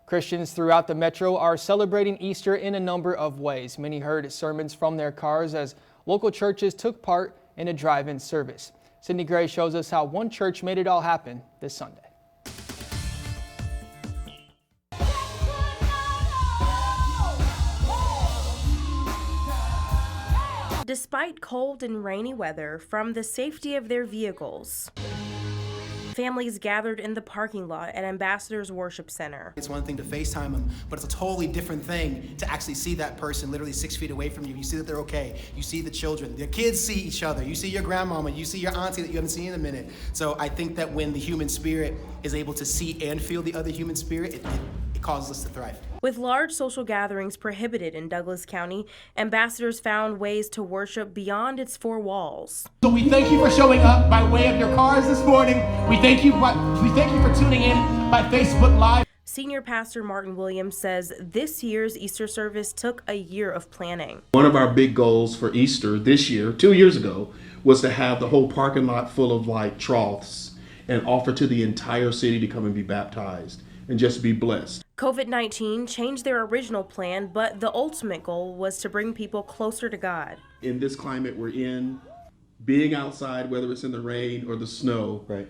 Christians throughout the metro are celebrating Easter in a number of ways. Many heard sermons from their cars as local churches took part in a drive-in service. Sydney Gray shows us how one church made it all happen this Sunday. Despite cold and rainy weather, from the safety of their vehicles, families gathered in the parking lot at Ambassador's Worship Center. It's one thing to FaceTime them, but it's a totally different thing to actually see that person literally 6 feet away from you. You see that they're okay. You see the children. The kids see each other. You see your grandmama. You see your auntie that you haven't seen in a minute. So I think that when the human spirit is able to see and feel the other human spirit, it causes us to thrive. With large social gatherings prohibited in Douglas County, Ambassadors found ways to worship beyond its four walls. So we thank you for showing up by way of your cars this morning. We thank you for tuning in by Facebook Live. Senior Pastor Martin Williams says this year's Easter service took a year of planning. One of our big goals for Easter this year, 2 years ago, was to have the whole parking lot full of like troughs and offer to the entire city to come and be baptized and just be blessed. COVID-19 changed their original plan, but the ultimate goal was to bring people closer to God. In this climate we're in, being outside, whether it's in the rain or the snow, right,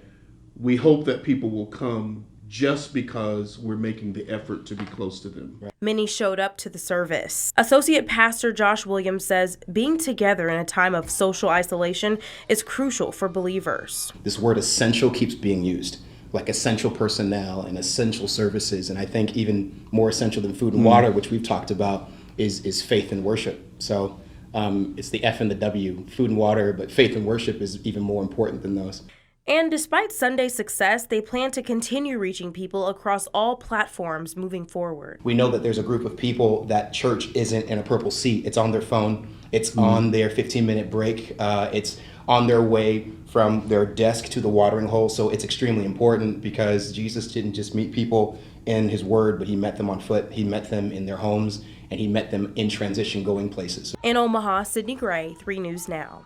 we hope that people will come just because we're making the effort to be close to them. Right. Many showed up to the service. Associate Pastor Josh Williams says being together in a time of social isolation is crucial for believers. This word essential keeps being used, like essential personnel and essential services. And I think even more essential than food and water, which we've talked about, is faith and worship. So it's the F and the W, food and water, but faith and worship is even more important than those. And despite Sunday's success, they plan to continue reaching people across all platforms moving forward. We know that there's a group of people that church isn't in a purple seat. It's on their phone. It's on their 15-minute break. It's on their way from their desk to the watering hole. So it's extremely important because Jesus didn't just meet people in his word, but he met them on foot. He met them in their homes, and he met them in transition going places. In Omaha, Sydney Gray, 3 News Now.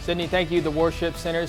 Sydney, thank you. The worship centers